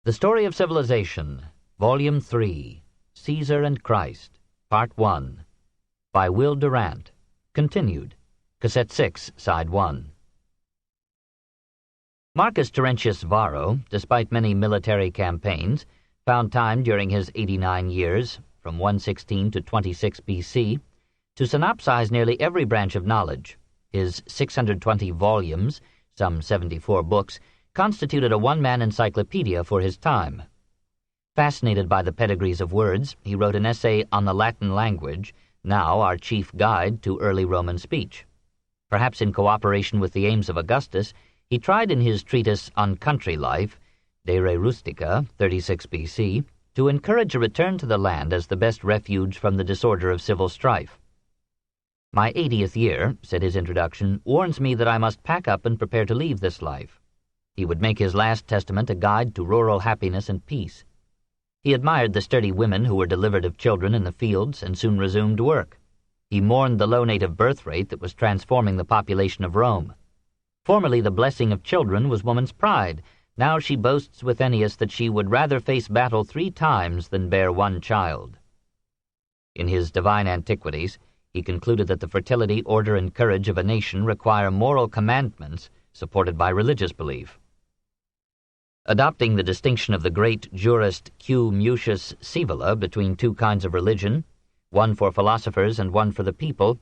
The Story of Civilization, Volume 3, Caesar and Christ, Part 1, by Will Durant, continued, Cassette 6, Side 1. Marcus Terentius Varro, despite many military campaigns, found time during his 89 years, from 116 to 26 BC, to synopsize nearly every branch of knowledge. His 620 volumes, some 74 books, constituted a one-man encyclopedia for his time. Fascinated by the pedigrees of words, he wrote an essay on the Latin language, now our chief guide to early Roman speech. Perhaps in cooperation with the aims of Augustus, he tried in his treatise on country life, De Re Rustica, 36 BC, to encourage a return to the land as the best refuge from the disorder of civil strife. "My 80th year," said his introduction, "warns me that I must pack up and prepare to leave this life." He would make his last testament a guide to rural happiness and peace. He admired the sturdy women who were delivered of children in the fields and soon resumed work. He mourned the low native birth rate that was transforming the population of Rome. Formerly the blessing of children was woman's pride. Now she boasts with Ennius that she would rather face battle 3 times than bear 1 child. In his Divine Antiquities, he concluded that the fertility, order, and courage of a nation require moral commandments supported by religious belief. Adopting the distinction of the great jurist Q. Mucius Scaevola between 2 kinds of religion, one for philosophers and one for the people,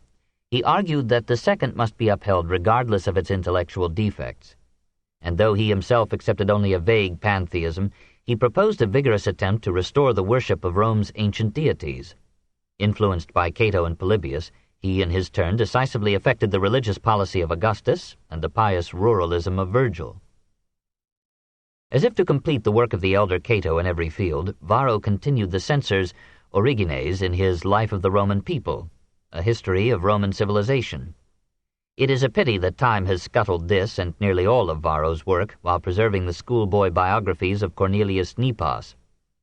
he argued that the second must be upheld regardless of its intellectual defects. And though he himself accepted only a vague pantheism, he proposed a vigorous attempt to restore the worship of Rome's ancient deities. Influenced by Cato and Polybius, he in his turn decisively affected the religious policy of Augustus and the pious ruralism of Virgil. As if to complete the work of the elder Cato in every field, Varro continued the censor's Origines in his Life of the Roman People, a history of Roman civilization. It is a pity that time has scuttled this and nearly all of Varro's work while preserving the schoolboy biographies of Cornelius Nepos.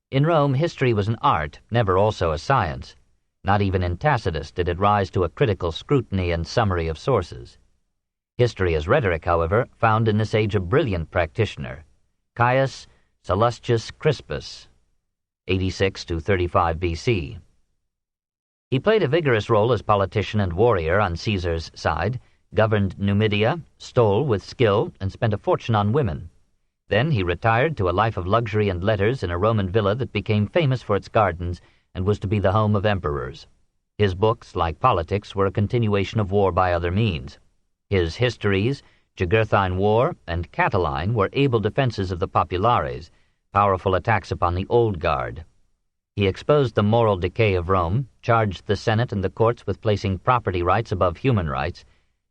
In Rome, history was an art, never also a science. Not even in Tacitus did it rise to a critical scrutiny and summary of sources. History as rhetoric, however, found in this age a brilliant practitioner, Caius Sallustius Crispus, 86 to 35 BC. He played a vigorous role as politician and warrior on Caesar's side, governed Numidia, stole with skill, and spent a fortune on women. Then he retired to a life of luxury and letters in a Roman villa that became famous for its gardens and was to be the home of emperors. His books, like politics, were a continuation of war by other means. His histories, Jugurthine War and Catiline, were able defenses of the populares, powerful attacks upon the old guard. He exposed the moral decay of Rome, charged the Senate and the courts with placing property rights above human rights,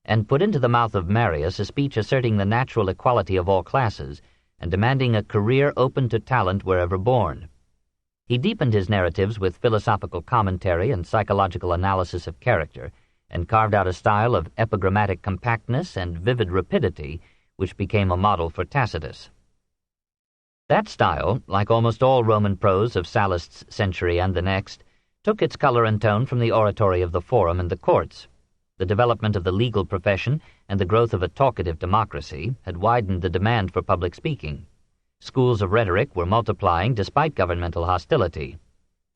and put into the mouth of Marius a speech asserting the natural equality of all classes and demanding a career open to talent wherever born. He deepened his narratives with philosophical commentary and psychological analysis of character, and carved out a style of epigrammatic compactness and vivid rapidity which became a model for Tacitus. That style, like almost all Roman prose of Sallust's century and the next, took its color and tone from the oratory of the Forum and the courts. The development of the legal profession and the growth of a talkative democracy had widened the demand for public speaking. Schools of rhetoric were multiplying despite governmental hostility.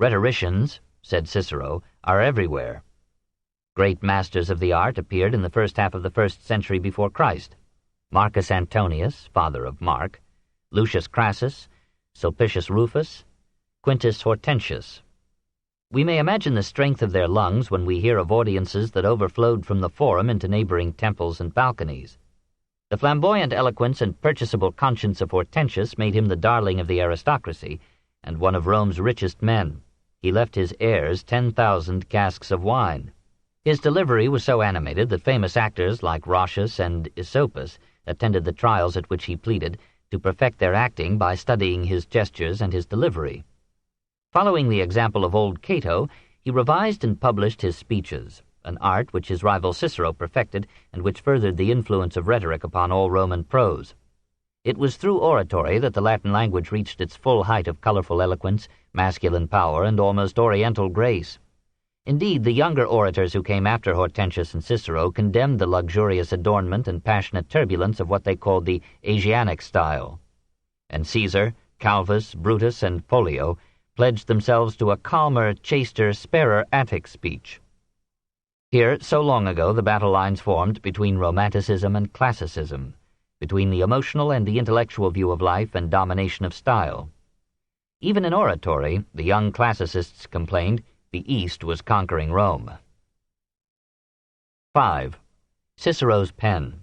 "Rhetoricians," said Cicero, "are everywhere." Great masters of the art appeared in the first half of the 1st century before Christ. Marcus Antonius, father of Mark, Lucius Crassus, Sulpicius Rufus, Quintus Hortensius. We may imagine the strength of their lungs when we hear of audiences that overflowed from the Forum into neighboring temples and balconies. The flamboyant eloquence and purchasable conscience of Hortensius made him the darling of the aristocracy and one of Rome's richest men. He left his heirs 10,000 casks of wine. His delivery was so animated that famous actors like Roscius and Aesopus attended the trials at which he pleaded to perfect their acting by studying his gestures and his delivery. Following the example of old Cato, he revised and published his speeches, an art which his rival Cicero perfected and which furthered the influence of rhetoric upon all Roman prose. It was through oratory that the Latin language reached its full height of colorful eloquence, masculine power, and almost oriental grace. Indeed, the younger orators who came after Hortensius and Cicero condemned the luxurious adornment and passionate turbulence of what they called the Asiatic style. And Caesar, Calvus, Brutus, and Pollio pledged themselves to a calmer, chaster, sparer Attic speech. Here, so long ago, the battle lines formed between Romanticism and Classicism, between the emotional and the intellectual view of life and domination of style. Even in oratory, the young classicists complained the East was conquering Rome. 5. Cicero's pen.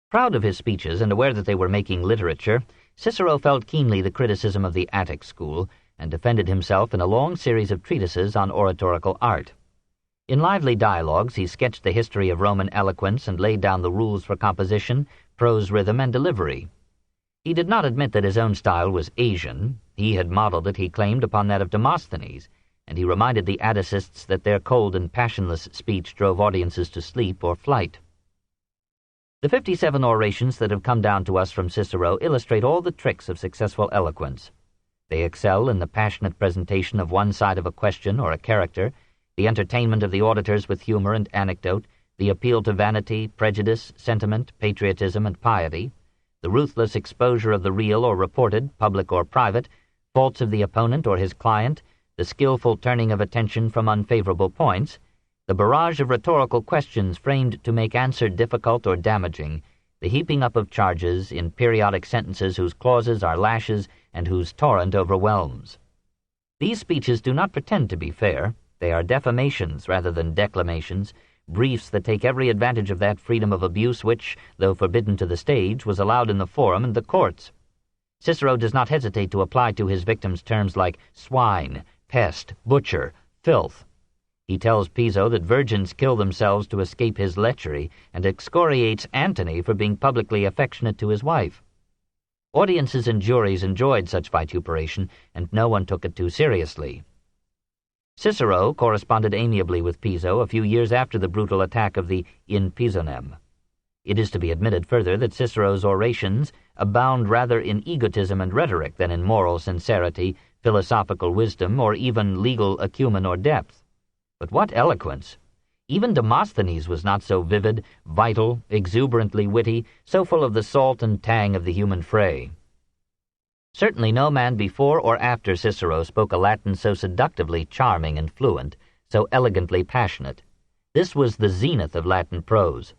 Proud of his speeches and aware that they were making literature, Cicero felt keenly the criticism of the Attic school and defended himself in a long series of treatises on oratorical art. In lively dialogues, he sketched the history of Roman eloquence and laid down the rules for composition, prose rhythm, and delivery. He did not admit that his own style was Asian. He had modeled it, he claimed, upon that of Demosthenes, and he reminded the Atticists that their cold and passionless speech drove audiences to sleep or flight. The 57 orations that have come down to us from Cicero illustrate all the tricks of successful eloquence. They excel in the passionate presentation of one side of a question or a character, the entertainment of the auditors with humor and anecdote, the appeal to vanity, prejudice, sentiment, patriotism, and piety, the ruthless exposure of the real or reported, public or private, faults of the opponent or his client, the skillful turning of attention from unfavorable points, the barrage of rhetorical questions framed to make answer difficult or damaging, the heaping up of charges in periodic sentences whose clauses are lashes and whose torrent overwhelms. These speeches do not pretend to be fair. They are defamations rather than declamations, briefs that take every advantage of that freedom of abuse which, though forbidden to the stage, was allowed in the forum and the courts. Cicero does not hesitate to apply to his victims terms like swine, pest, butcher, filth. He tells Piso that virgins kill themselves to escape his lechery and excoriates Antony for being publicly affectionate to his wife. Audiences and juries enjoyed such vituperation, and no one took it too seriously. Cicero corresponded amiably with Piso a few years after the brutal attack of the In Pisonem. It is to be admitted further that Cicero's orations abound rather in egotism and rhetoric than in moral sincerity, philosophical wisdom, or even legal acumen or depth. But what eloquence! Even Demosthenes was not so vivid, vital, exuberantly witty, so full of the salt and tang of the human fray. Certainly no man before or after Cicero spoke a Latin so seductively charming and fluent, so elegantly passionate. This was the zenith of Latin prose.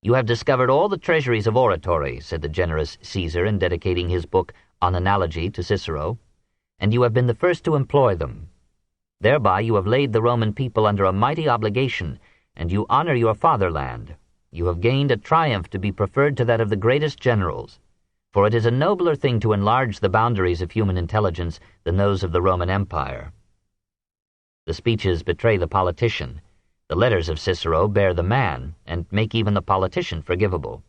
"You have discovered all the treasuries of oratory," said the generous Caesar in dedicating his book On Analogy to Cicero, "and you have been the first to employ them. Thereby you have laid the Roman people under a mighty obligation, and you honor your fatherland. You have gained a triumph to be preferred to that of the greatest generals. For it is a nobler thing to enlarge the boundaries of human intelligence than those of the Roman Empire." The speeches betray the politician. The letters of Cicero bear the man, and make even the politician forgivable.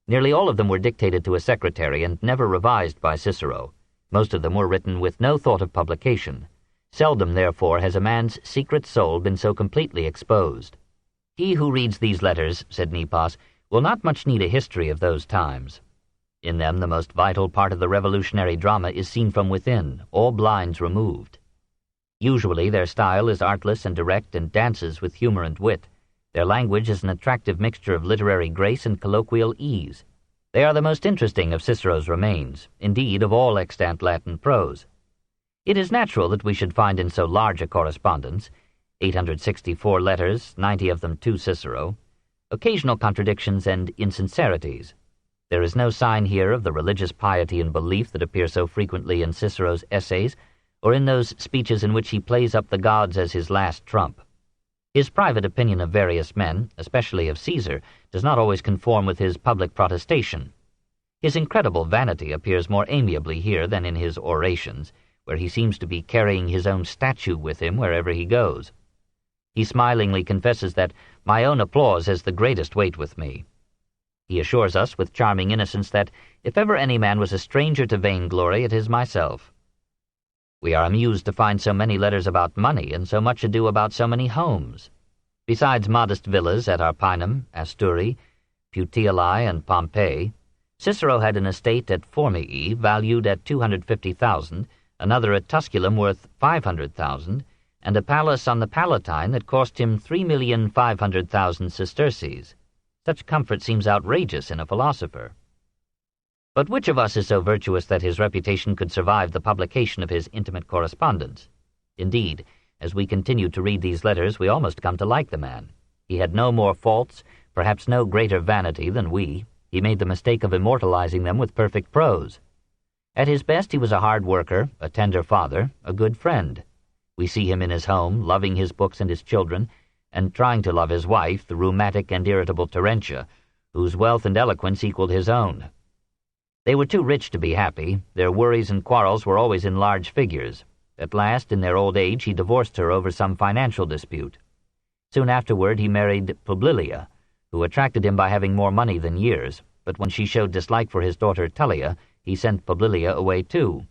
Nearly all of them were dictated to a secretary and never revised by Cicero. Most of them were written with no thought of publication. Seldom, therefore, has a man's secret soul been so completely exposed. "He who reads these letters," said Nepos, "will not much need a history of those times. In them the most vital part of the revolutionary drama is seen from within, all blinds removed. Usually their style is artless and direct and dances with humor and wit. Their language is an attractive mixture of literary grace and colloquial ease. They are the most interesting of Cicero's remains, indeed of all extant Latin prose. It is natural that we should find in so large a correspondence, 864 letters, 90 of them to Cicero, occasional contradictions and insincerities. There is no sign here of the religious piety and belief that appear so frequently in Cicero's essays, or in those speeches in which he plays up the gods as his last trump. His private opinion of various men, especially of Caesar, does not always conform with his public protestation. His incredible vanity appears more amiably here than in his orations, where he seems to be carrying his own statue with him wherever he goes. He smilingly confesses that "my own applause has the greatest weight with me." He assures us with charming innocence that if ever any man was a stranger to vainglory, it is myself. We are amused to find so many letters about money and so much ado about so many homes. Besides modest villas at Arpinum, Asturi, Puteoli, and Pompeii, Cicero had an estate at Formii valued at 250,000, another at Tusculum worth 500,000, and a palace on the Palatine that cost him 3,500,000 sesterces. Such comfort seems outrageous in a philosopher. But which of us is so virtuous that his reputation could survive the publication of his intimate correspondence? Indeed, as we continue to read these letters, we almost come to like the man. He had no more faults, perhaps no greater vanity than we. He made the mistake of immortalizing them with perfect prose. At his best, he was a hard worker, a tender father, a good friend. We see him in his home, loving his books and his children, and trying to love his wife, the rheumatic and irritable Terentia, whose wealth and eloquence equaled his own. They were too rich to be happy. Their worries and quarrels were always in large figures. At last, in their old age, he divorced her over some financial dispute. Soon afterward, he married Publilia, who attracted him by having more money than years, but when she showed dislike for his daughter Tullia, he sent Publilia away too.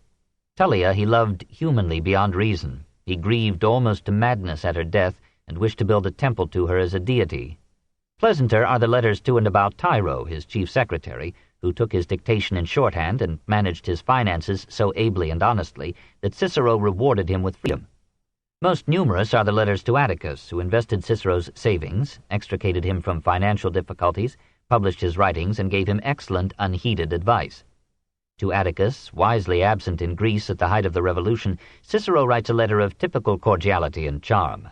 Tullia he loved humanly beyond reason. He grieved almost to madness at her death, and wished to build a temple to her as a deity. Pleasanter are the letters to and about Tyro, his chief secretary, who took his dictation in shorthand and managed his finances so ably and honestly that Cicero rewarded him with freedom. Most numerous are the letters to Atticus, who invested Cicero's savings, extricated him from financial difficulties, published his writings, and gave him excellent, unheeded advice. To Atticus, wisely absent in Greece at the height of the revolution, Cicero writes a letter of typical cordiality and charm.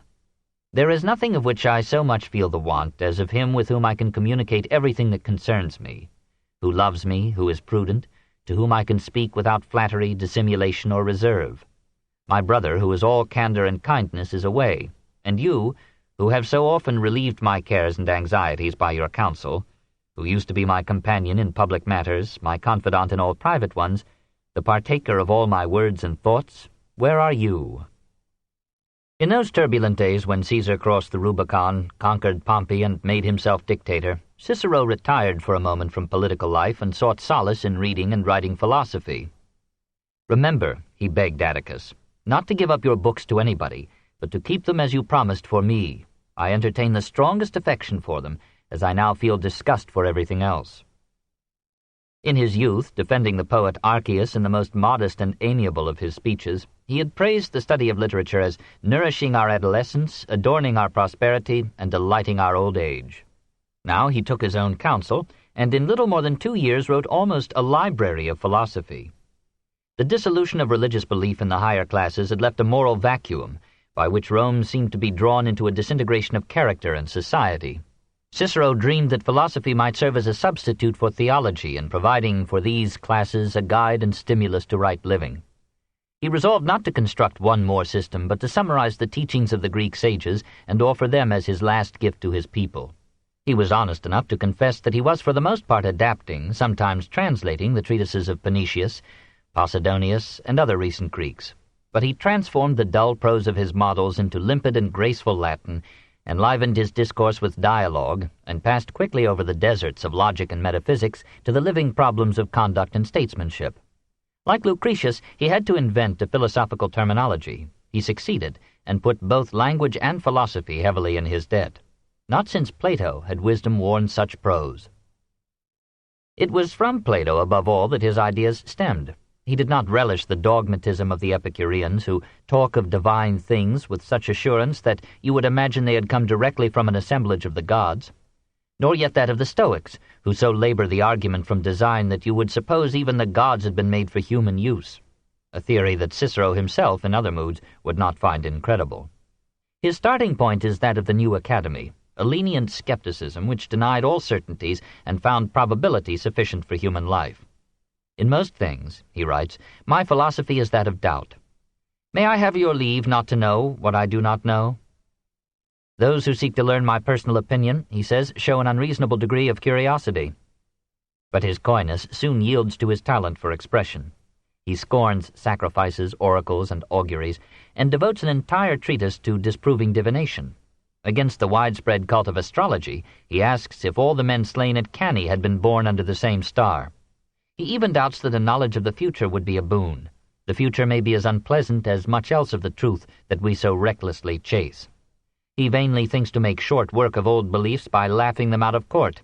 "There is nothing of which I so much feel the want as of him with whom I can communicate everything that concerns me, who loves me, who is prudent, to whom I can speak without flattery, dissimulation, or reserve. My brother, who is all candor and kindness, is away, and you, who have so often relieved my cares and anxieties by your counsel, who used to be my companion in public matters, my confidant in all private ones, the partaker of all my words and thoughts, where are you?" In those turbulent days when Caesar crossed the Rubicon, conquered Pompey, and made himself dictator, Cicero retired for a moment from political life and sought solace in reading and writing philosophy. "Remember," he begged Atticus, "not to give up your books to anybody, but to keep them as you promised for me. I entertain the strongest affection for them, as I now feel disgust for everything else." In his youth, defending the poet Archias in the most modest and amiable of his speeches, he had praised the study of literature as nourishing our adolescence, adorning our prosperity, and delighting our old age. Now he took his own counsel, and in little more than 2 years wrote almost a library of philosophy. The dissolution of religious belief in the higher classes had left a moral vacuum, by which Rome seemed to be drawn into a disintegration of character and society. Cicero dreamed that philosophy might serve as a substitute for theology in providing for these classes a guide and stimulus to right living. He resolved not to construct one more system, but to summarize the teachings of the Greek sages and offer them as his last gift to his people. He was honest enough to confess that he was for the most part adapting, sometimes translating, the treatises of Panetius, Posidonius, and other recent Greeks. But he transformed the dull prose of his models into limpid and graceful Latin, enlivened his discourse with dialogue, and passed quickly over the deserts of logic and metaphysics to the living problems of conduct and statesmanship. Like Lucretius, he had to invent a philosophical terminology. He succeeded, and put both language and philosophy heavily in his debt. Not since Plato had wisdom worn such prose. It was from Plato, above all, that his ideas stemmed. He did not relish the dogmatism of the Epicureans, who talk of divine things with such assurance that you would imagine they had come directly from an assemblage of the gods, nor yet that of the Stoics, who so labor the argument from design that you would suppose even the gods had been made for human use, a theory that Cicero himself, in other moods, would not find incredible. His starting point is that of the new academy, a lenient skepticism which denied all certainties and found probability sufficient for human life. "In most things," he writes, "my philosophy is that of doubt. May I have your leave not to know what I do not know? Those who seek to learn my personal opinion," he says, "show an unreasonable degree of curiosity." But his coyness soon yields to his talent for expression. He scorns sacrifices, oracles, and auguries, and devotes an entire treatise to disproving divination. Against the widespread cult of astrology, he asks if all the men slain at Cannae had been born under the same star. He even doubts that a knowledge of the future would be a boon. The future may be as unpleasant as much else of the truth that we so recklessly chase. He vainly thinks to make short work of old beliefs by laughing them out of court.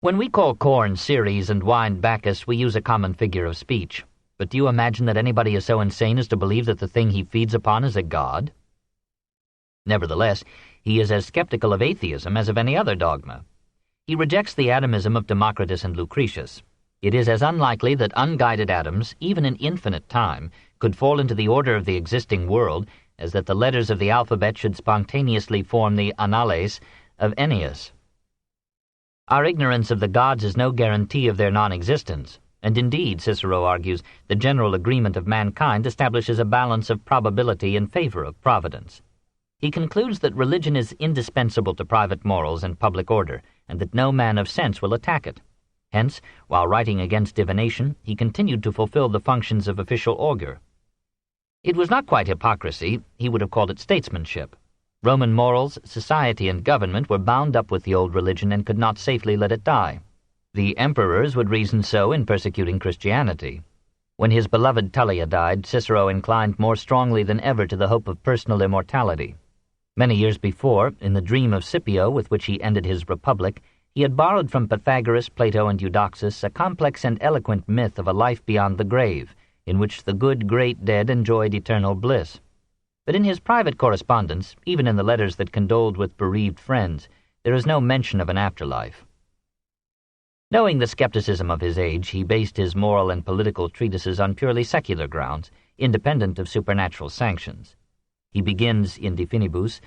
When we call corn Ceres and wine Bacchus, we use a common figure of speech. But do you imagine that anybody is so insane as to believe that the thing he feeds upon is a god? Nevertheless, he is as skeptical of atheism as of any other dogma. He rejects the atomism of Democritus and Lucretius. It is as unlikely that unguided atoms, even in infinite time, could fall into the order of the existing world as that the letters of the alphabet should spontaneously form the annales of Ennius. Our ignorance of the gods is no guarantee of their non-existence, and indeed, Cicero argues, the general agreement of mankind establishes a balance of probability in favor of providence. He concludes that religion is indispensable to private morals and public order, and that no man of sense will attack it. Hence, while writing against divination, he continued to fulfill the functions of official augur. It was not quite hypocrisy, he would have called it statesmanship. Roman morals, society, and government were bound up with the old religion and could not safely let it die. The emperors would reason so in persecuting Christianity. When his beloved Tullia died, Cicero inclined more strongly than ever to the hope of personal immortality. Many years before, in the dream of Scipio with which he ended his republic, he had borrowed from Pythagoras, Plato, and Eudoxus a complex and eloquent myth of a life beyond the grave, in which the good great dead enjoyed eternal bliss. But in his private correspondence, even in the letters that condoled with bereaved friends, there is no mention of an afterlife. Knowing the skepticism of his age, he based his moral and political treatises on purely secular grounds, independent of supernatural sanctions. He begins, in De Finibus,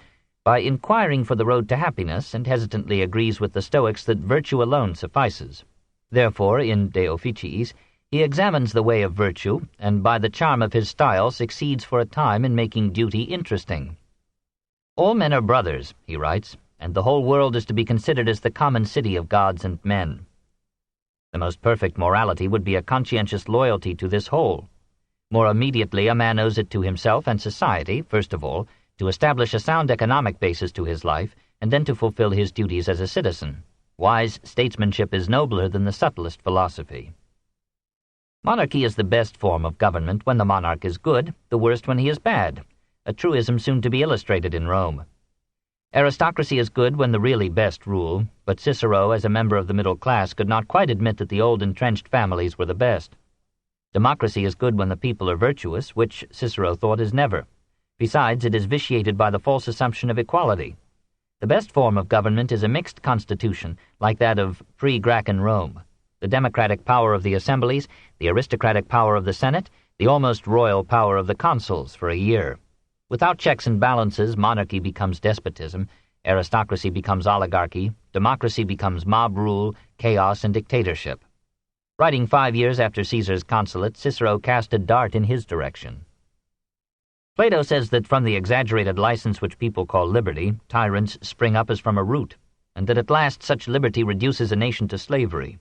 by inquiring for the road to happiness, and hesitantly agrees with the Stoics that virtue alone suffices. Therefore, in De Officiis, he examines the way of virtue, and by the charm of his style succeeds for a time in making duty interesting. "All men are brothers," he writes, "and the whole world is to be considered as the common city of gods and men." The most perfect morality would be a conscientious loyalty to this whole. More immediately a man owes it to himself and society, first of all, to establish a sound economic basis to his life, and then to fulfill his duties as a citizen. Wise statesmanship is nobler than the subtlest philosophy. Monarchy is the best form of government when the monarch is good, the worst when he is bad, a truism soon to be illustrated in Rome. Aristocracy is good when the really best rule, but Cicero, as a member of the middle class, could not quite admit that the old entrenched families were the best. Democracy is good when the people are virtuous, which Cicero thought is never. Besides, it is vitiated by the false assumption of equality. The best form of government is a mixed constitution, like that of pre-Gracchan Rome. The democratic power of the assemblies, the aristocratic power of the Senate, the almost royal power of the consuls for a year. Without checks and balances, monarchy becomes despotism, aristocracy becomes oligarchy, democracy becomes mob rule, chaos, and dictatorship. Writing 5 years after Caesar's consulate, Cicero cast a dart in his direction. Plato says that from the exaggerated license which people call liberty, tyrants spring up as from a root, and that at last such liberty reduces a nation to slavery.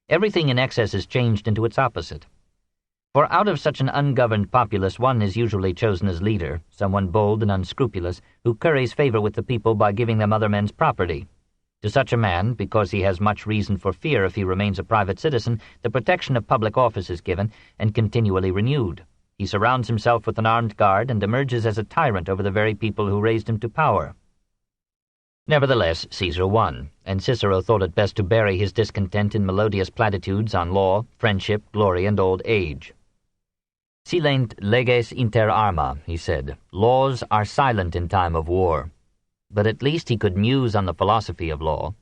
Everything in excess is changed into its opposite. For out of such an ungoverned populace one is usually chosen as leader, someone bold and unscrupulous, who curries favor with the people by giving them other men's property. To such a man, because he has much reason for fear if he remains a private citizen, the protection of public office is given, and continually renewed. He surrounds himself with an armed guard, and emerges as a tyrant over the very people who raised him to power. Nevertheless, Caesar won, and Cicero thought it best to bury his discontent in melodious platitudes on law, friendship, glory, and old age. "Silent leges inter arma," he said. "Laws are silent in time of war." But at least he could muse on the philosophy of law.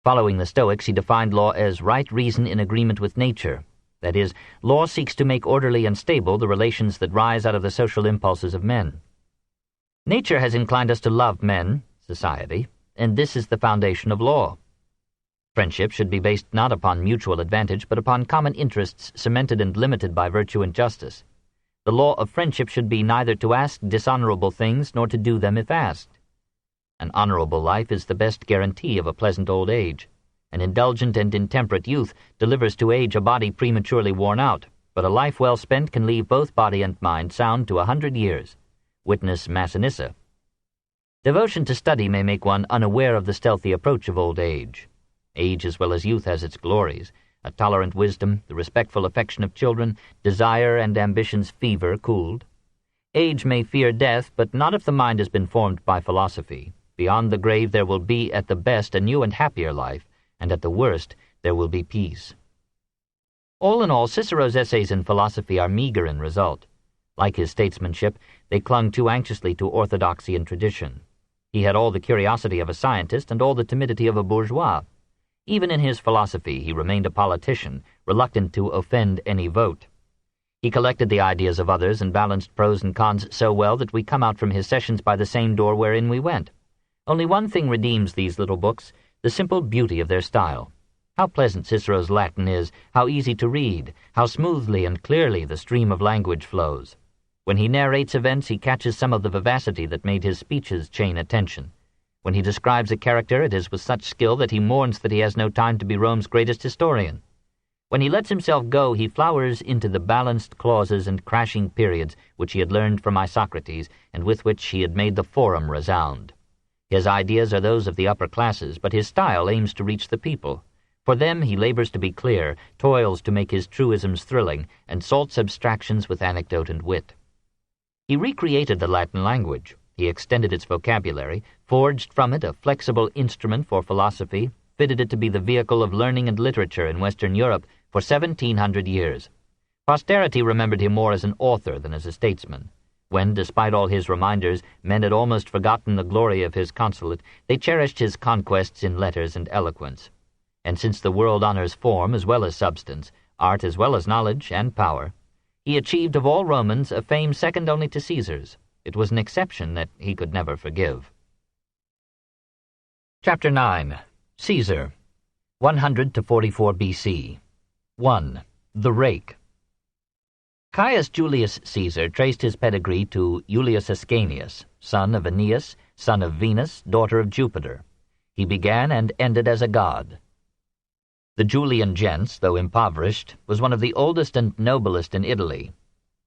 Following the Stoics, he defined law as right reason in agreement with nature. That is, law seeks to make orderly and stable the relations that rise out of the social impulses of men. Nature has inclined us to love men, society, and this is the foundation of law. Friendship should be based not upon mutual advantage, but upon common interests cemented and limited by virtue and justice. The law of friendship should be neither to ask dishonorable things nor to do them if asked. An honorable life is the best guarantee of a pleasant old age. An indulgent and intemperate youth delivers to age a body prematurely worn out, but a life well spent can leave both body and mind sound to 100 years. Witness Massinissa. Devotion to study may make one unaware of the stealthy approach of old age. Age as well as youth has its glories, a tolerant wisdom, the respectful affection of children, desire and ambition's fever cooled. Age may fear death, but not if the mind has been formed by philosophy. Beyond the grave there will be, at the best, a new and happier life, and at the worst, there will be peace. All in all, Cicero's essays in philosophy are meager in result. Like his statesmanship, they clung too anxiously to orthodoxy and tradition. He had all the curiosity of a scientist and all the timidity of a bourgeois. Even in his philosophy he remained a politician, reluctant to offend any vote. He collected the ideas of others and balanced pros and cons so well that we come out from his sessions by the same door wherein we went. Only one thing redeems these little books, the simple beauty of their style. How pleasant Cicero's Latin is, how easy to read, how smoothly and clearly the stream of language flows. When he narrates events, he catches some of the vivacity that made his speeches chain attention. When he describes a character, it is with such skill that he mourns that he has no time to be Rome's greatest historian. When he lets himself go, he flowers into the balanced clauses and crashing periods which he had learned from Isocrates and with which he had made the forum resound. His ideas are those of the upper classes, but his style aims to reach the people. For them he labors to be clear, toils to make his truisms thrilling, and salts abstractions with anecdote and wit. He recreated the Latin language. He extended its vocabulary, forged from it a flexible instrument for philosophy, fitted it to be the vehicle of learning and literature in Western Europe for 1,700 years. Posterity remembered him more as an author than as a statesman. When, despite all his reminders, men had almost forgotten the glory of his consulate, they cherished his conquests in letters and eloquence. And since the world honors form as well as substance, art as well as knowledge and power, he achieved of all Romans a fame second only to Caesar's. It was an exception that he could never forgive. Chapter 9. Caesar, 100 to 44 B.C. 1. The Rake. Caius Julius Caesar traced his pedigree to Julius Ascanius, son of Aeneas, son of Venus, daughter of Jupiter. He began and ended as a god. The Julian gens, though impoverished, was one of the oldest and noblest in Italy.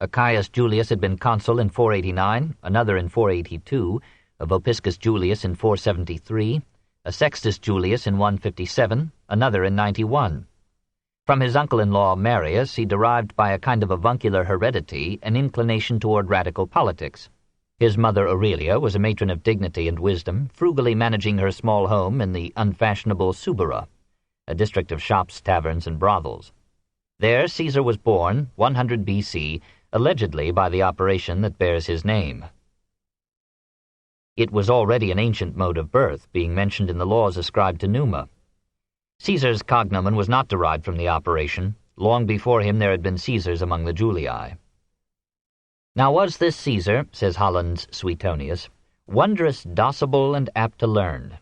A Caius Julius had been consul in 489, another in 482, a Vopiscus Julius in 473, a Sextus Julius in 157, another in 91. From his uncle-in-law Marius he derived by a kind of avuncular heredity an inclination toward radical politics. His mother Aurelia was a matron of dignity and wisdom, frugally managing her small home in the unfashionable Subura, a district of shops, taverns, and brothels. There Caesar was born, 100 B.C., allegedly by the operation that bears his name. It was already an ancient mode of birth, being mentioned in the laws ascribed to Numa. Caesar's cognomen was not derived from the operation. Long before him there had been Caesars among the Julii. Now was this Caesar, says Holland's Suetonius, wondrous docible and apt to learn.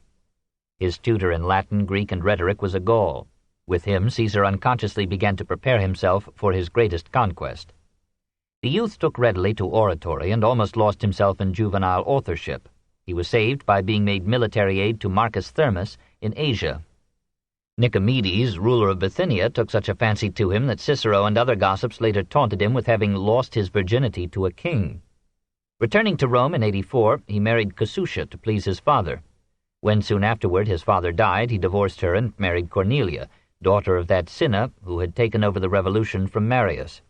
His tutor in Latin, Greek, and rhetoric was a Gaul. With him Caesar unconsciously began to prepare himself for his greatest conquest. The youth took readily to oratory and almost lost himself in juvenile authorship. He was saved by being made military aid to Marcus Thermus in Asia. Nicomedes, ruler of Bithynia, took such a fancy to him that Cicero and other gossips later taunted him with having lost his virginity to a king. Returning to Rome in 84, he married Cassutia to please his father. When soon afterward his father died, he divorced her and married Cornelia, daughter of that Cinna who had taken over the revolution from Marius.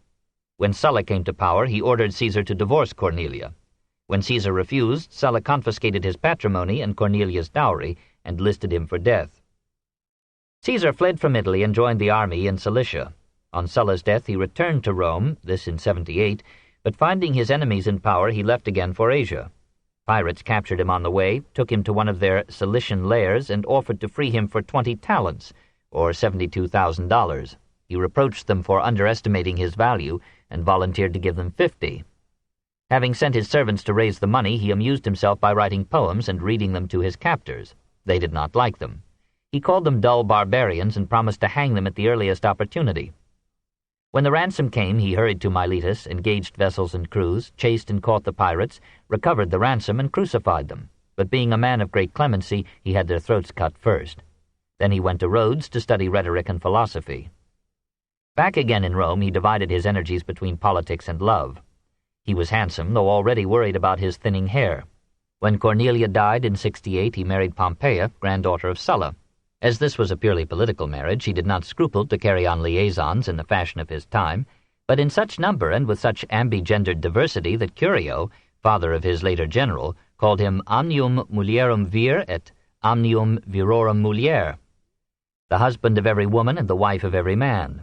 When Sulla came to power, he ordered Caesar to divorce Cornelia. When Caesar refused, Sulla confiscated his patrimony and Cornelia's dowry and listed him for death. Caesar fled from Italy and joined the army in Cilicia. On Sulla's death he returned to Rome, this in 78, but finding his enemies in power he left again for Asia. Pirates captured him on the way, took him to one of their Cilician lairs, and offered to free him for 20 talents, or $72,000. He reproached them for underestimating his value, and volunteered to give them 50. Having sent his servants to raise the money, he amused himself by writing poems and reading them to his captors. They did not like them. He called them dull barbarians and promised to hang them at the earliest opportunity. When the ransom came, he hurried to Miletus, engaged vessels and crews, chased and caught the pirates, recovered the ransom, and crucified them. But being a man of great clemency, he had their throats cut first. Then he went to Rhodes to study rhetoric and philosophy. Back again in Rome, he divided his energies between politics and love. He was handsome, though already worried about his thinning hair. When Cornelia died in 68, he married Pompeia, granddaughter of Sulla. As this was a purely political marriage, he did not scruple to carry on liaisons in the fashion of his time, but in such number and with such ambigendered diversity that Curio, father of his later general, called him omnium mulierum vir et omnium virorum mulier, the husband of every woman and the wife of every man.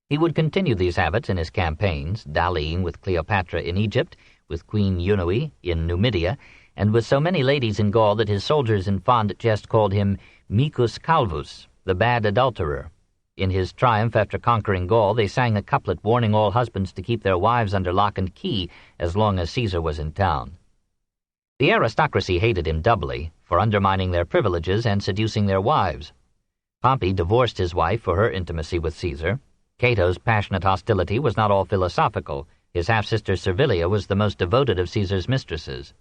He would continue these habits in his campaigns, dallying with Cleopatra in Egypt, with Queen Eunoe in Numidia, and with so many ladies in Gaul that his soldiers in fond jest called him Micus Calvus, the bad adulterer. In his triumph after conquering Gaul, they sang a couplet warning all husbands to keep their wives under lock and key as long as Caesar was in town. The aristocracy hated him doubly for undermining their privileges and seducing their wives. Pompey divorced his wife for her intimacy with Caesar. Cato's passionate hostility was not all philosophical. His half-sister Servilia was the most devoted of Caesar's mistresses.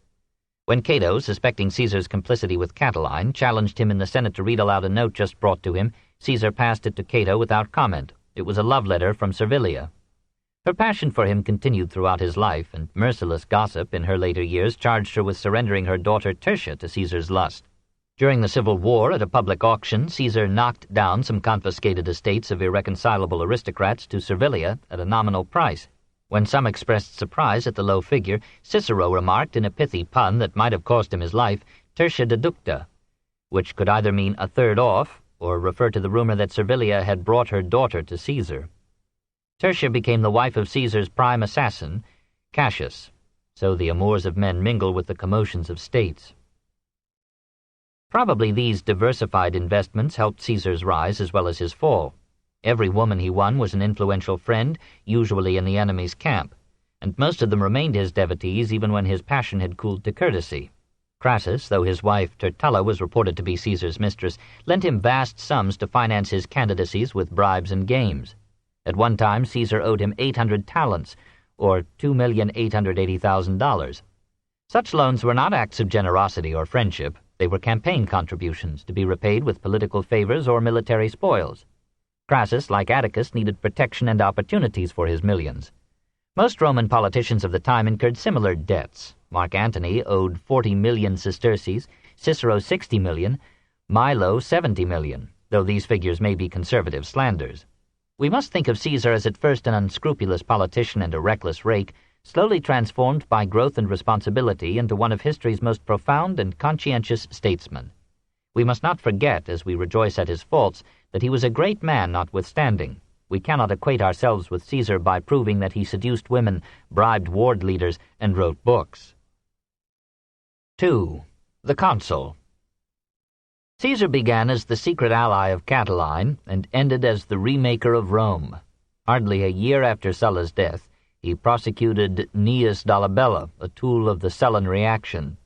When Cato, suspecting Caesar's complicity with Catiline, challenged him in the Senate to read aloud a note just brought to him, Caesar passed it to Cato without comment. It was a love letter from Servilia. Her passion for him continued throughout his life, and merciless gossip in her later years charged her with surrendering her daughter Tertia to Caesar's lust. During the Civil War, at a public auction, Caesar knocked down some confiscated estates of irreconcilable aristocrats to Servilia at a nominal price. When some expressed surprise at the low figure, Cicero remarked in a pithy pun that might have cost him his life, tertia deducta, which could either mean a third off or refer to the rumor that Servilia had brought her daughter to Caesar. Tertia became the wife of Caesar's prime assassin, Cassius, so the amours of men mingle with the commotions of states. Probably these diversified investments helped Caesar's rise as well as his fall. Every woman he won was an influential friend, usually in the enemy's camp, and most of them remained his devotees even when his passion had cooled to courtesy. Crassus, though his wife Tertulla was reported to be Caesar's mistress, lent him vast sums to finance his candidacies with bribes and games. At one time, Caesar owed him 800 talents, or $2,880,000. Such loans were not acts of generosity or friendship. They were campaign contributions to be repaid with political favors or military spoils. Crassus, like Atticus, needed protection and opportunities for his millions. Most Roman politicians of the time incurred similar debts. Mark Antony owed 40 million sesterces, Cicero 60 million, Milo 70 million, though these figures may be conservative slanders. We must think of Caesar as at first an unscrupulous politician and a reckless rake, slowly transformed by growth and responsibility into one of history's most profound and conscientious statesmen. We must not forget, as we rejoice at his faults, that he was a great man notwithstanding. We cannot equate ourselves with Caesar by proving that he seduced women, bribed ward leaders, and wrote books. 2. The Consul. Caesar began as the secret ally of Catiline and ended as the remaker of Rome. Hardly a year after Sulla's death, he prosecuted Gnaeus Dolabella, a tool of the Sullan reaction.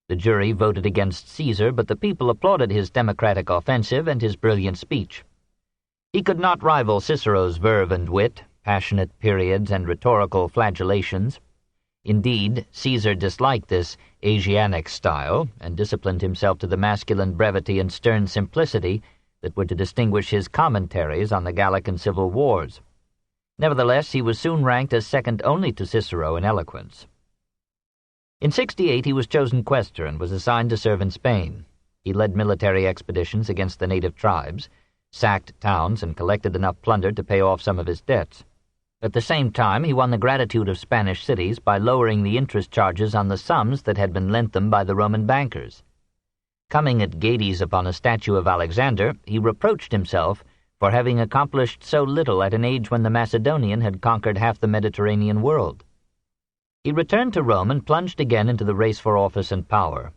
The jury voted against Caesar, but the people applauded his democratic offensive and his brilliant speech. He could not rival Cicero's verve and wit, passionate periods, and rhetorical flagellations. Indeed, Caesar disliked this Asiatic style and disciplined himself to the masculine brevity and stern simplicity that were to distinguish his commentaries on the Gallic and Civil Wars. Nevertheless, he was soon ranked as second only to Cicero in eloquence. In 68 he was chosen quaestor and was assigned to serve in Spain. He led military expeditions against the native tribes, sacked towns, and collected enough plunder to pay off some of his debts. At the same time, he won the gratitude of Spanish cities by lowering the interest charges on the sums that had been lent them by the Roman bankers. Coming at Gades upon a statue of Alexander, he reproached himself for having accomplished so little at an age when the Macedonian had conquered half the Mediterranean world. He returned to Rome and plunged again into the race for office and power.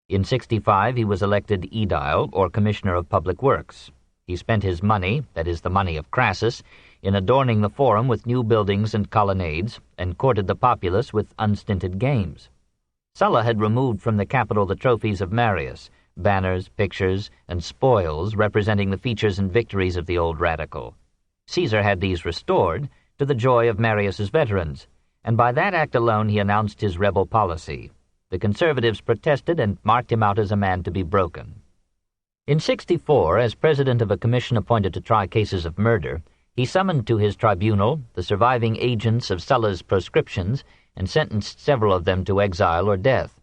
In 65 he was elected aedile, or commissioner of public works. He spent his money, that is the money of Crassus, in adorning the forum with new buildings and colonnades, and courted the populace with unstinted games. Sulla had removed from the capital the trophies of Marius, banners, pictures, and spoils representing the features and victories of the old radical. Caesar had these restored, to the joy of Marius's veterans, and by that act alone he announced his rebel policy. The conservatives protested and marked him out as a man to be broken. In 64, as president of a commission appointed to try cases of murder, he summoned to his tribunal the surviving agents of Sulla's proscriptions and sentenced several of them to exile or death.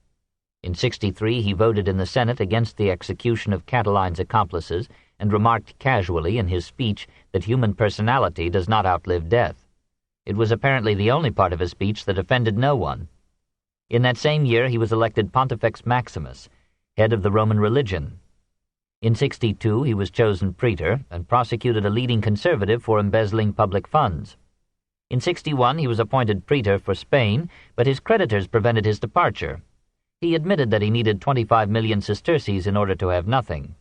In 63 he voted in the Senate against the execution of Catiline's accomplices and remarked casually in his speech that human personality does not outlive death. It was apparently the only part of his speech that offended no one. In that same year he was elected Pontifex Maximus, head of the Roman religion. In 62 he was chosen praetor and prosecuted a leading conservative for embezzling public funds. In 61 he was appointed praetor for Spain, but his creditors prevented his departure. He admitted that he needed 25 million sesterces in order to have nothing.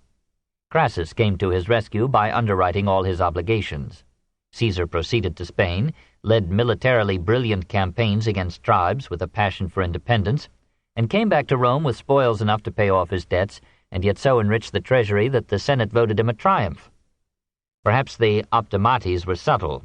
Crassus came to his rescue by underwriting all his obligations. Caesar proceeded to Spain, led militarily brilliant campaigns against tribes with a passion for independence, and came back to Rome with spoils enough to pay off his debts, and yet so enrich the treasury that the Senate voted him a triumph. Perhaps the optimates were subtle.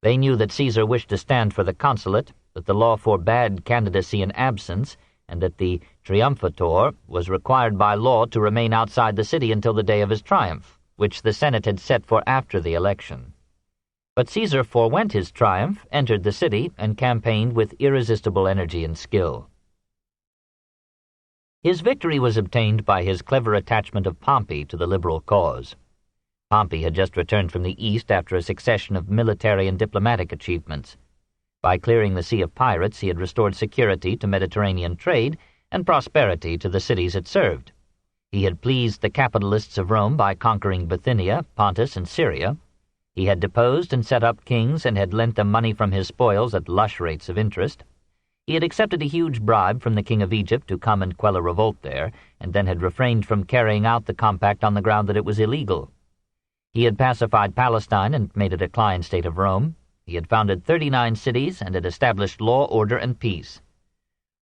They knew that Caesar wished to stand for the consulate, that the law forbade candidacy in absence, and that the triumphator was required by law to remain outside the city until the day of his triumph, which the Senate had set for after the election. But Caesar forewent his triumph, entered the city, and campaigned with irresistible energy and skill. His victory was obtained by his clever attachment of Pompey to the liberal cause. Pompey had just returned from the East after a succession of military and diplomatic achievements. By clearing the sea of pirates, he had restored security to Mediterranean trade and prosperity to the cities it served. He had pleased the capitalists of Rome by conquering Bithynia, Pontus, and Syria. He had deposed and set up kings and had lent them money from his spoils at lush rates of interest. He had accepted a huge bribe from the king of Egypt to come and quell a revolt there, and then had refrained from carrying out the compact on the ground that it was illegal. He had pacified Palestine and made it a client state of Rome. He had founded 39 cities and had established law, order, and peace.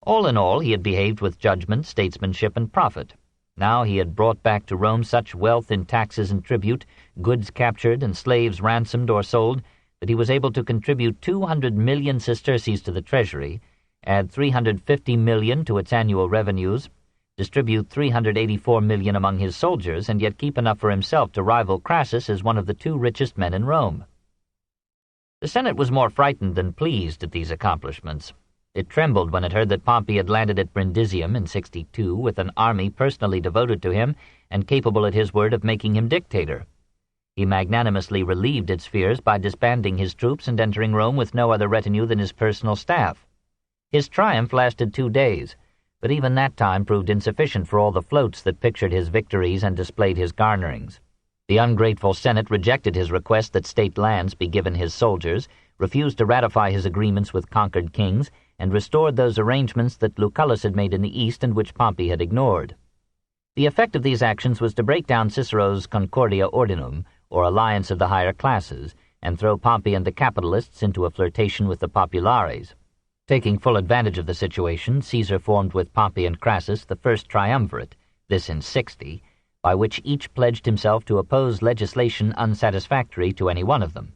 All in all, he had behaved with judgment, statesmanship, and profit. Now he had brought back to Rome such wealth in taxes and tribute, goods captured and slaves ransomed or sold, that he was able to contribute 200 million sesterces to the treasury, add 350 million to its annual revenues, distribute 384 million among his soldiers, and yet keep enough for himself to rival Crassus as one of the 2 richest men in Rome. The Senate was more frightened than pleased at these accomplishments. It trembled when it heard that Pompey had landed at Brindisium in 62 with an army personally devoted to him and capable at his word of making him dictator. He magnanimously relieved its fears by disbanding his troops and entering Rome with no other retinue than his personal staff. His triumph lasted 2 days, but even that time proved insufficient for all the floats that pictured his victories and displayed his garnerings. The ungrateful Senate rejected his request that state lands be given his soldiers, refused to ratify his agreements with conquered kings, and restored those arrangements that Lucullus had made in the East and which Pompey had ignored. The effect of these actions was to break down Cicero's Concordia Ordinum, or alliance of the higher classes, and throw Pompey and the capitalists into a flirtation with the populares. Taking full advantage of the situation, Caesar formed with Pompey and Crassus the first triumvirate, this in 60, by which each pledged himself to oppose legislation unsatisfactory to any one of them.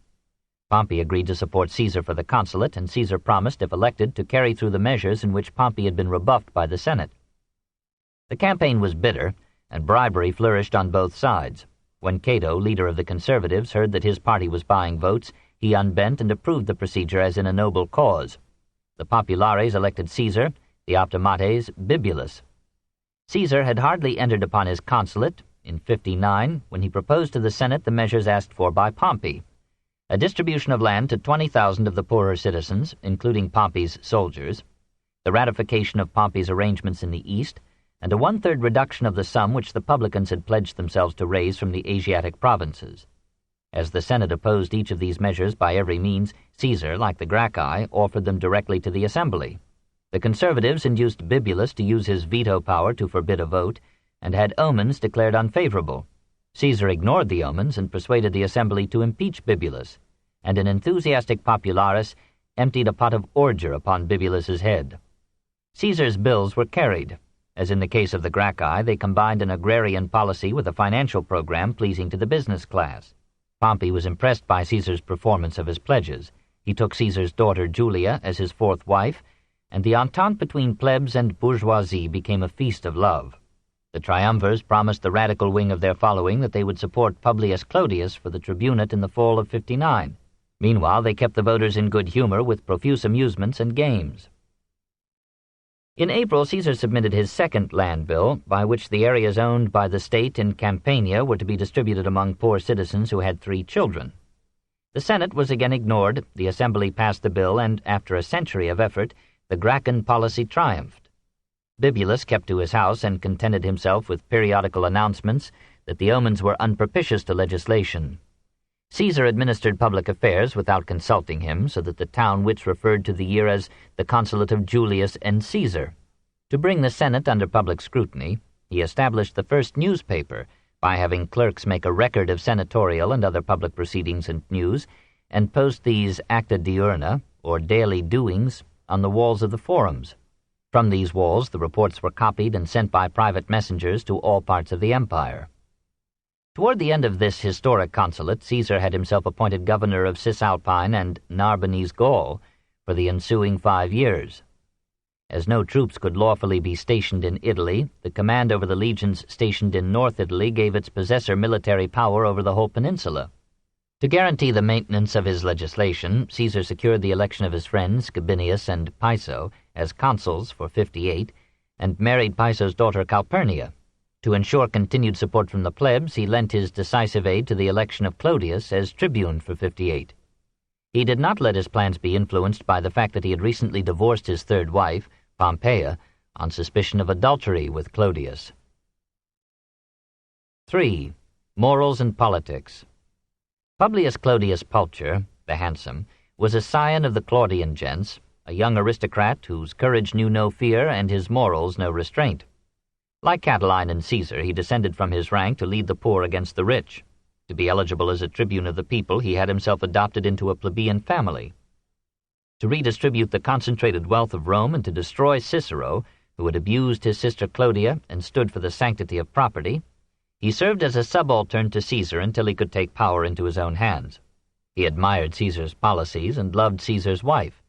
Pompey agreed to support Caesar for the consulate, and Caesar promised, if elected, to carry through the measures in which Pompey had been rebuffed by the Senate. The campaign was bitter, and bribery flourished on both sides. When Cato, leader of the conservatives, heard that his party was buying votes, he unbent and approved the procedure as in a noble cause. The populares elected Caesar, the optimates Bibulus. Caesar had hardly entered upon his consulate, in 59, when he proposed to the Senate the measures asked for by Pompey: a distribution of land to 20,000 of the poorer citizens, including Pompey's soldiers, the ratification of Pompey's arrangements in the East, and a 1/3 reduction of the sum which the publicans had pledged themselves to raise from the Asiatic provinces. As the Senate opposed each of these measures by every means, Caesar, like the Gracchi, offered them directly to the assembly. The conservatives induced Bibulus to use his veto power to forbid a vote, and had omens declared unfavorable. Caesar ignored the omens and persuaded the assembly to impeach Bibulus, and an enthusiastic popularis emptied a pot of ordure upon Bibulus's head. Caesar's bills were carried. As in the case of the Gracchi, they combined an agrarian policy with a financial program pleasing to the business class. Pompey was impressed by Caesar's performance of his pledges. He took Caesar's daughter Julia as his 4th wife, and the entente between plebs and bourgeoisie became a feast of love. The triumvirs promised the radical wing of their following that they would support Publius Clodius for the tribunate in the fall of 59. Meanwhile, they kept the voters in good humor with profuse amusements and games. In April, Caesar submitted his 2nd land bill, by which the areas owned by the state in Campania were to be distributed among poor citizens who had 3 children. The Senate was again ignored, the Assembly passed the bill, and after a century of effort, the Graccan policy triumphed. Bibulus kept to his house and contented himself with periodical announcements that the omens were unpropitious to legislation. Caesar administered public affairs without consulting him, so that the town wits referred to the year as the consulate of Julius and Caesar. To bring the Senate under public scrutiny, he established the first newspaper, by having clerks make a record of senatorial and other public proceedings and news, and post these acta diurna, or daily doings, on the walls of the forums. From these walls the reports were copied and sent by private messengers to all parts of the empire. Toward the end of this historic consulate, Caesar had himself appointed governor of Cisalpine and Narbonese Gaul for the ensuing 5 years. As no troops could lawfully be stationed in Italy, the command over the legions stationed in North Italy gave its possessor military power over the whole peninsula. To guarantee the maintenance of his legislation, Caesar secured the election of his friends Gabinius and Piso as consuls for 58, and married Piso's daughter Calpurnia. To ensure continued support from the plebs, he lent his decisive aid to the election of Clodius as tribune for 58. He did not let his plans be influenced by the fact that he had recently divorced his third wife, Pompeia, on suspicion of adultery with Clodius. 3. Morals and Politics. Publius Clodius Pulcher, the Handsome, was a scion of the Claudian gens, a young aristocrat whose courage knew no fear and his morals no restraint. Like Catiline and Caesar, he descended from his rank to lead the poor against the rich. To be eligible as a tribune of the people, he had himself adopted into a plebeian family. To redistribute the concentrated wealth of Rome and to destroy Cicero, who had abused his sister Clodia and stood for the sanctity of property, he served as a subaltern to Caesar until he could take power into his own hands. He admired Caesar's policies and loved Caesar's wife.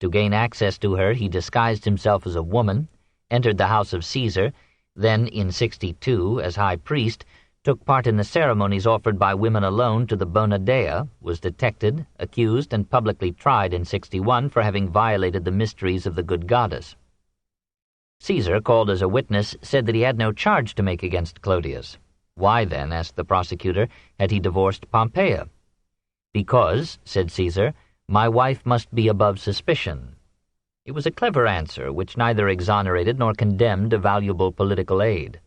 To gain access to her, he disguised himself as a woman, entered the house of Caesar, then, in 62, as high priest, took part in the ceremonies offered by women alone to the Bona Dea, was detected, accused, and publicly tried in 61 for having violated the mysteries of the good goddess. Caesar, called as a witness, said that he had no charge to make against Clodius. Why, then, asked the prosecutor, had he divorced Pompeia? Because, said Caesar, my wife must be above suspicion. It was a clever answer, which neither exonerated nor condemned a valuable political aid.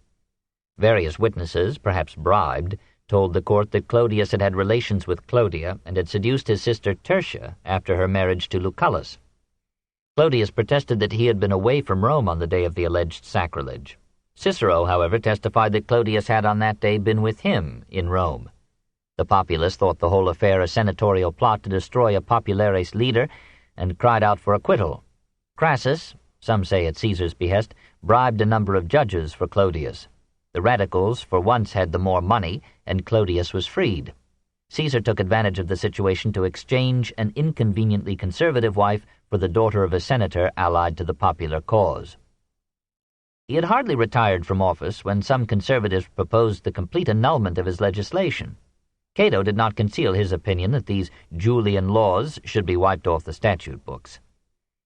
Various witnesses, perhaps bribed, told the court that Clodius had had relations with Clodia and had seduced his sister Tertia after her marriage to Lucullus. Clodius protested that he had been away from Rome on the day of the alleged sacrilege. Cicero, however, testified that Clodius had on that day been with him in Rome. The populace thought the whole affair a senatorial plot to destroy a populares leader and cried out for acquittal. Crassus, some say at Caesar's behest, bribed a number of judges for Clodius. The radicals for once had the more money, and Clodius was freed. Caesar took advantage of the situation to exchange an inconveniently conservative wife for the daughter of a senator allied to the popular cause. He had hardly retired from office when some conservatives proposed the complete annulment of his legislation. Cato did not conceal his opinion that these Julian laws should be wiped off the statute books.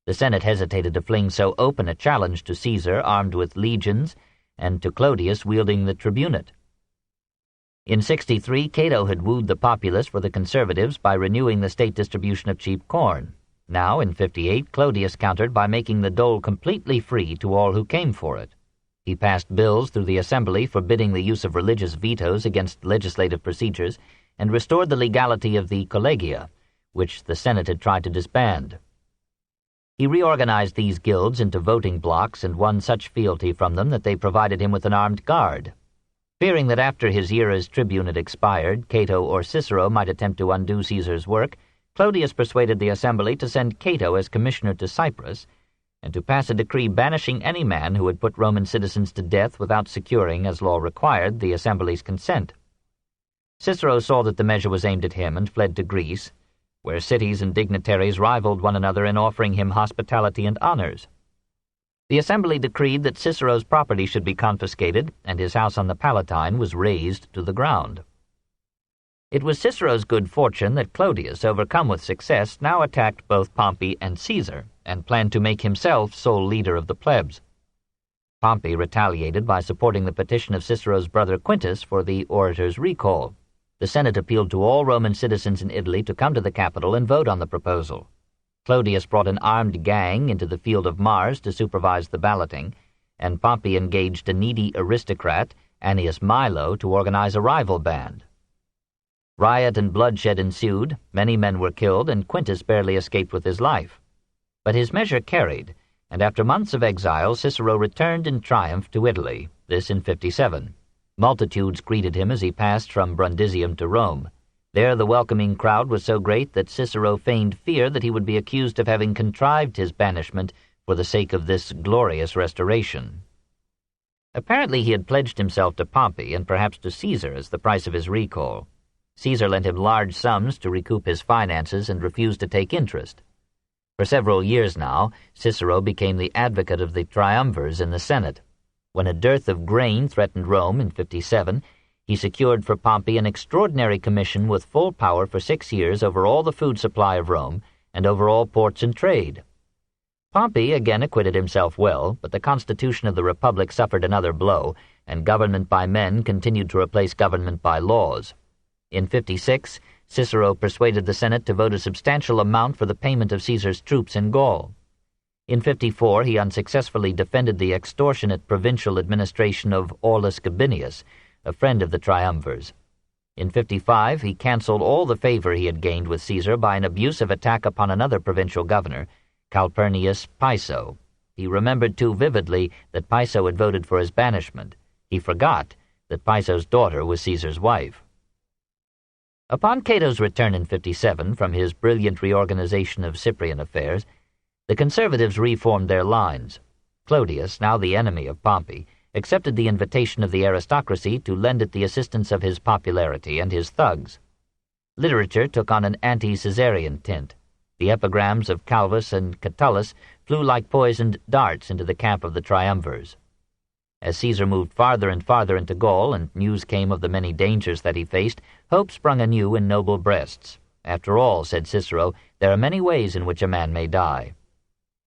The Senate hesitated to fling so open a challenge to Caesar armed with legions and to Clodius wielding the tribunate. In 63, Cato had wooed the populace for the conservatives by renewing the state distribution of cheap corn. Now, in 58, Clodius countered by making the dole completely free to all who came for it. He passed bills through the assembly forbidding the use of religious vetoes against legislative procedures and restored the legality of the collegia, which the Senate had tried to disband. He reorganized these guilds into voting blocks and won such fealty from them that they provided him with an armed guard. Fearing that after his year as tribune had expired, Cato or Cicero might attempt to undo Caesar's work, Clodius persuaded the assembly to send Cato as commissioner to Cyprus and to pass a decree banishing any man who had put Roman citizens to death without securing, as law required, the assembly's consent. Cicero saw that the measure was aimed at him and fled to Greece, where cities and dignitaries rivaled one another in offering him hospitality and honors. The assembly decreed that Cicero's property should be confiscated, and his house on the Palatine was razed to the ground. It was Cicero's good fortune that Clodius, overcome with success, now attacked both Pompey and Caesar, and planned to make himself sole leader of the plebs. Pompey retaliated by supporting the petition of Cicero's brother Quintus for the orator's recall. The Senate appealed to all Roman citizens in Italy to come to the capital and vote on the proposal. Clodius brought an armed gang into the field of Mars to supervise the balloting, and Pompey engaged a needy aristocrat, Annius Milo, to organize a rival band. Riot and bloodshed ensued, many men were killed, and Quintus barely escaped with his life. But his measure carried, and after months of exile, Cicero returned in triumph to Italy, this in 57. Multitudes greeted him as he passed from Brundisium to Rome. There the welcoming crowd was so great that Cicero feigned fear that he would be accused of having contrived his banishment for the sake of this glorious restoration. Apparently he had pledged himself to Pompey and perhaps to Caesar as the price of his recall. Caesar lent him large sums to recoup his finances and refused to take interest. For several years now, Cicero became the advocate of the triumvirs in the Senate. When a dearth of grain threatened Rome in 57, he secured for Pompey an extraordinary commission with full power for 6 years over all the food supply of Rome and over all ports and trade. Pompey again acquitted himself well, but the constitution of the Republic suffered another blow, and government by men continued to replace government by laws. In 56, Cicero persuaded the Senate to vote a substantial amount for the payment of Caesar's troops in Gaul. In 54, he unsuccessfully defended the extortionate provincial administration of Aulus Gabinius, a friend of the triumvirs. In 55, he canceled all the favor he had gained with Caesar by an abusive attack upon another provincial governor, Calpurnius Piso. He remembered too vividly that Piso had voted for his banishment. He forgot that Piso's daughter was Caesar's wife. Upon Cato's return in 57 from his brilliant reorganization of Cyprian affairs, the conservatives reformed their lines. Clodius, now the enemy of Pompey, accepted the invitation of the aristocracy to lend it the assistance of his popularity and his thugs. Literature took on an anti-Caesarian tint. The epigrams of Calvus and Catullus flew like poisoned darts into the camp of the triumvirs. As Caesar moved farther and farther into Gaul, and news came of the many dangers that he faced, hope sprung anew in noble breasts. After all, said Cicero, there are many ways in which a man may die.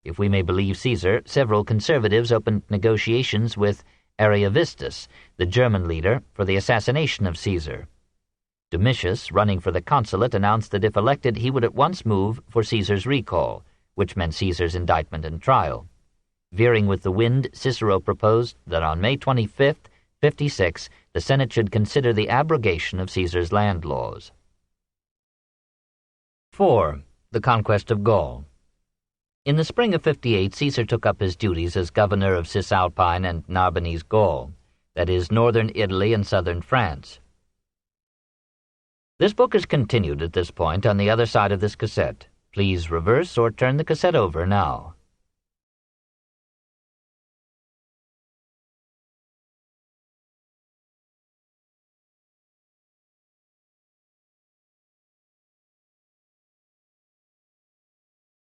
If we may believe Caesar, several conservatives opened negotiations with Ariovistus, the German leader, for the assassination of Caesar. Domitius, running for the consulate, announced that if elected he would at once move for Caesar's recall, which meant Caesar's indictment and trial. Veering with the wind, Cicero proposed that on May 25, 56, the Senate should consider the abrogation of Caesar's land laws. 4. The conquest of Gaul. In the spring of 58, Caesar took up his duties as governor of Cisalpine and Narbonese Gaul, that is, northern Italy and southern France. This book is continued at this point on the other side of this cassette. Please reverse or turn the cassette over now.